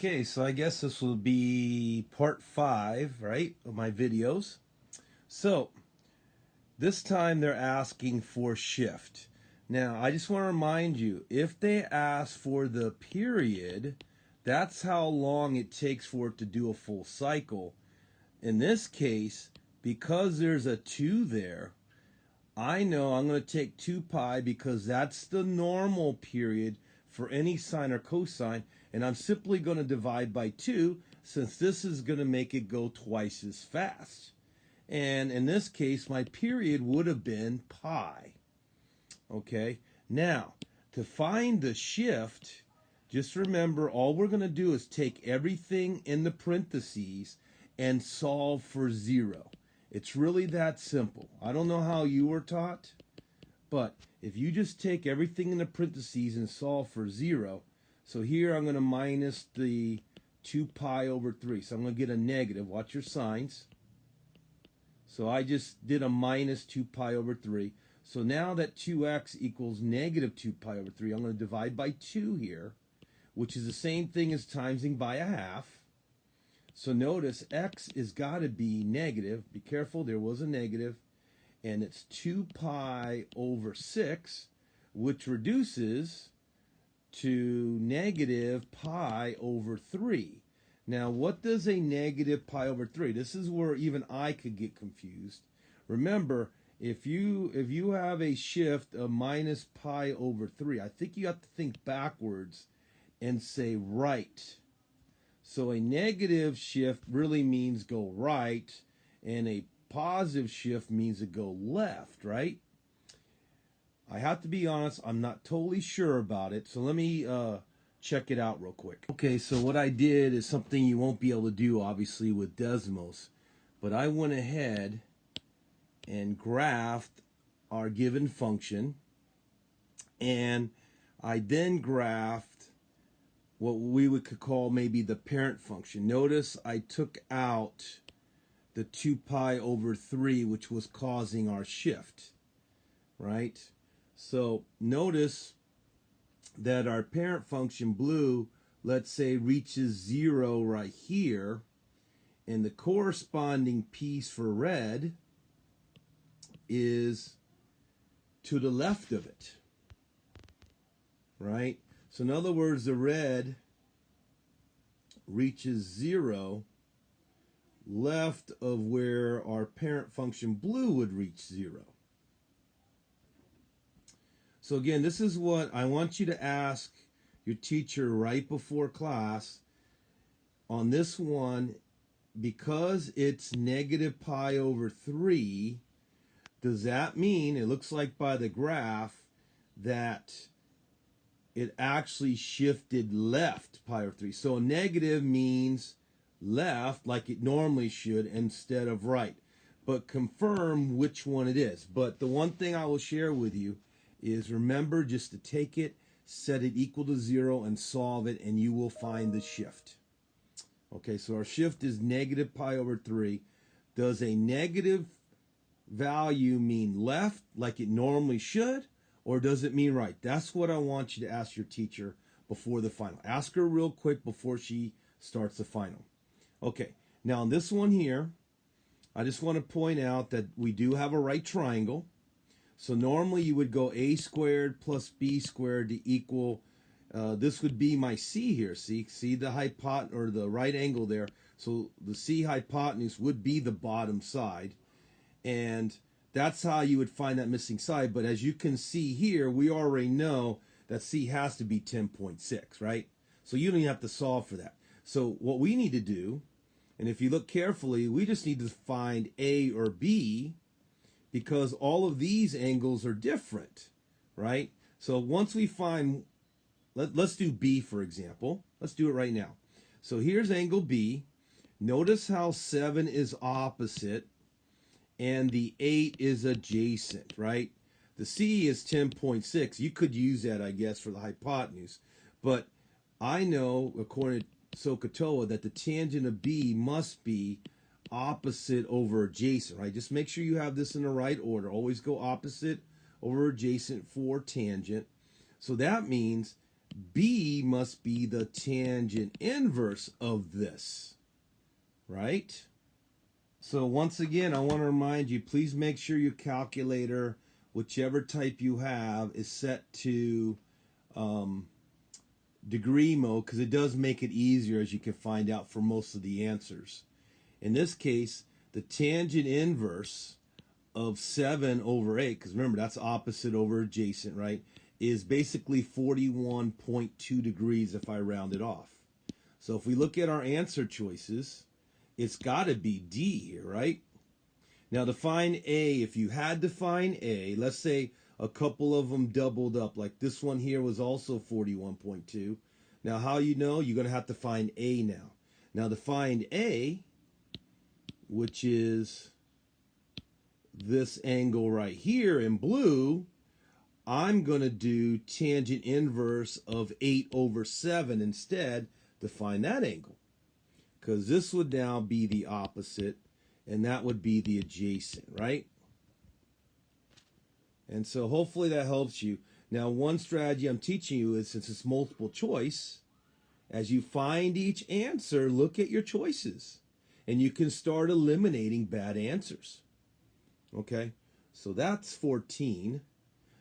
Okay, so I guess this will be part 5, right, of my videos. So, this time they're asking for shift. Now, I just want to remind you, if they ask for the period, that's how long it takes for it to do a full cycle. In this case, because there's a 2 there, I know I'm going to take 2 pi because that's the normal period for any sine or cosine, and I'm simply going to divide by 2 since this is going to make it go twice as fast. And in this case, my period would have been pi. Okay, now to find the shift, just remember all we're going to do is take everything in the parentheses and solve for 0. It's really that simple. I don't know how you were taught, but if you just take everything in the parentheses and solve for 0, so here I'm going to minus the 2 pi over 3. So I'm going to get a negative. Watch your signs. So I just did a minus 2 pi over 3. So now that 2x equals negative 2 pi over 3, I'm going to divide by 2 here, which is the same thing as timesing by a half. So notice x is got to be negative. Be careful, there was a negative. And it's 2 pi over 6, which reduces to negative pi over 3. Now, what does a negative pi over 3? This is where even I could get confused. Remember, if you have a shift of minus pi over 3, I think you have to think backwards and say right. So a negative shift really means go right, and a positive shift means to go left, right? I have to be honest, I'm not totally sure about it, so let me check it out real quick. Okay, so what I did is something you won't be able to do, obviously, with Desmos, but I went ahead and graphed our given function, and I then graphed what we could call maybe the parent function. Notice I took out the 2 pi over 3, which was causing our shift, right? So notice that our parent function blue, let's say, reaches 0 right here, and the corresponding piece for red is to the left of it, right? So in other words, the red reaches 0 left of where our parent function blue would reach 0. So again, this is what I want you to ask your teacher right before class. On this one, because it's negative pi over 3, does that mean, it looks like by the graph, that it actually shifted left pi over 3. So negative means left like it normally should instead of right. But confirm which one it is. But the one thing I will share with you is remember just to take it, set it equal to 0, and solve it, and you will find the shift. Okay, so our shift is negative pi over 3. Does a negative value mean left like it normally should? Or does it mean right? That's what I want you to ask your teacher before the final. Ask her real quick before she starts the final. Okay, now on this one here, I just want to point out that we do have a right triangle. So normally you would go a squared plus b squared to equal, this would be my c here. See the hypotenuse or the right angle there. So the c hypotenuse would be the bottom side. And that's how you would find that missing side. But as you can see here, we already know that C has to be 10.6, right? So you don't even have to solve for that. So what we need to do, and if you look carefully, we just need to find A or B because all of these angles are different, right? So once we find, let's do B, for example. Let's do it right now. So here's angle B. Notice how 7 is opposite and the 8 is adjacent, right? The C is 10.6. You could use that, I guess, for the hypotenuse. But I know, according to SOHCAHTOA, that the tangent of B must be opposite over adjacent, right? Just make sure you have this in the right order. Always go opposite over adjacent for tangent. So that means B must be the tangent inverse of this, right? So once again, I want to remind you, please make sure your calculator, whichever type you have, is set to degree mode, because it does make it easier, as you can find out, for most of the answers. In this case, the tangent inverse of 7 over 8, because remember, that's opposite over adjacent, right, is basically 41.2 degrees if I round it off. So if we look at our answer choices, it's got to be D here, right? Now to find A, if you had to find A, let's say a couple of them doubled up, like this one here was also 41.2. Now how you know? You're going to have to find A now. Now to find A, which is this angle right here in blue, I'm going to do tangent inverse of 8 over 7 instead to find that angle, because this would now be the opposite, and that would be the adjacent, right? And so hopefully that helps you. Now, one strategy I'm teaching you is, since it's multiple choice, as you find each answer, look at your choices, and you can start eliminating bad answers. Okay, so that's 14.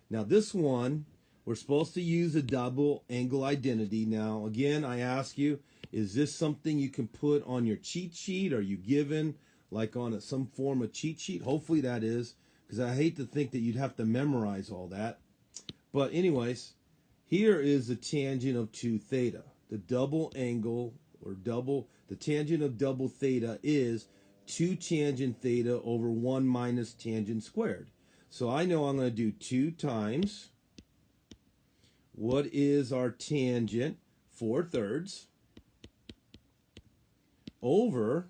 Now this one, we're supposed to use a double angle identity. Now, again, I ask you, is this something you can put on your cheat sheet? Are you given like on some form of cheat sheet? Hopefully that is, because I hate to think that you'd have to memorize all that. But anyways, here is the tangent of 2 theta. The double angle, or the tangent of double theta is 2 tangent theta over 1 minus tangent squared. So I know I'm going to do 2 times, what is our tangent? 4/3 over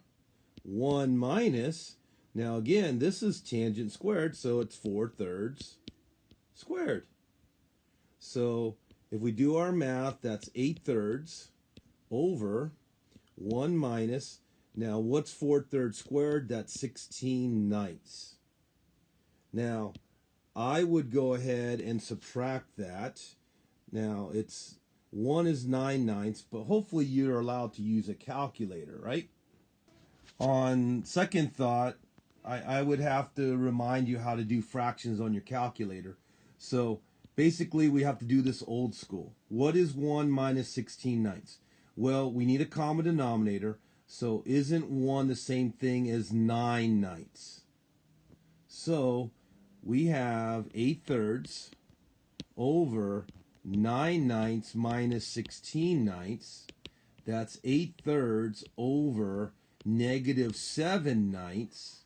1 minus, now again, this is tangent squared, so it's 4/3 squared. So if we do our math, that's 8/3 over 1 minus, now what's 4/3 squared? That's 16/9. Now, I would go ahead and subtract that. Now, 1 is 9/9, but hopefully you're allowed to use a calculator, right? On second thought, I would have to remind you how to do fractions on your calculator. So basically, we have to do this old school. What is 1 minus 16/9? Well, we need a common denominator, so isn't 1 the same thing as 9/9? So we have 8/3 over 9/9 minus 16/9. That's 8/3 over negative 7/9.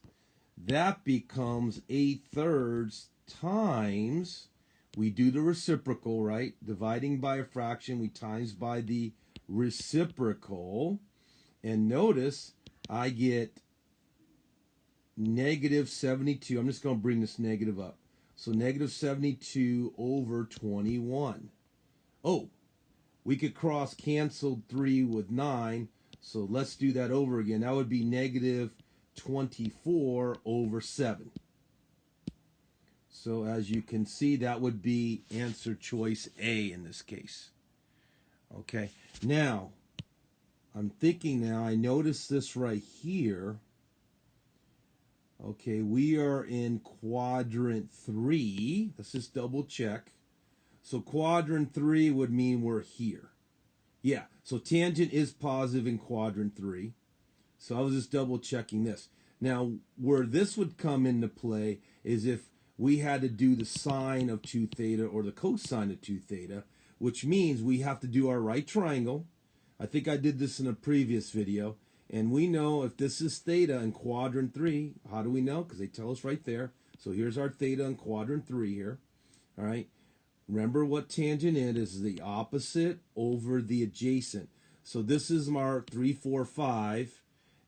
That becomes 8/3 times, we do the reciprocal, right? Dividing by a fraction, we times by the reciprocal. And notice I get negative 72. I'm just going to bring this negative up. So negative 72 over 21. Oh, we could cross cancel 3 with 9. So let's do that over again. That would be negative 24 over 7. So as you can see, that would be answer choice A in this case. Okay, now, I'm thinking now, I noticed this right here. Okay, we are in quadrant 3. Let's just double check. So quadrant 3 would mean we're here. Yeah, so tangent is positive in quadrant 3. So I was just double checking this. Now, where this would come into play is if we had to do the sine of 2 theta or the cosine of 2 theta, which means we have to do our right triangle. I think I did this in a previous video. And we know if this is theta in quadrant 3, how do we know? Because they tell us right there. So here's our theta in quadrant 3 here. All right. Remember what tangent is the opposite over the adjacent. So this is our 3, 4, 5.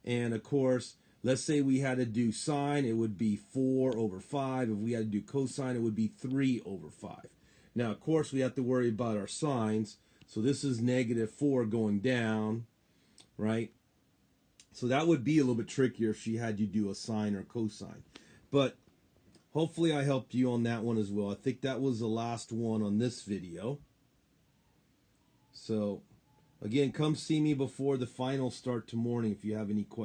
And of course, let's say we had to do sine, it would be 4 over 5. If we had to do cosine, it would be 3 over 5. Now, of course, we have to worry about our sines. So this is negative 4 going down, right? So that would be a little bit trickier if she had you do a sine or cosine. But hopefully I helped you on that one as well. I think that was the last one on this video. So again, come see me before the finals start tomorrow if you have any questions.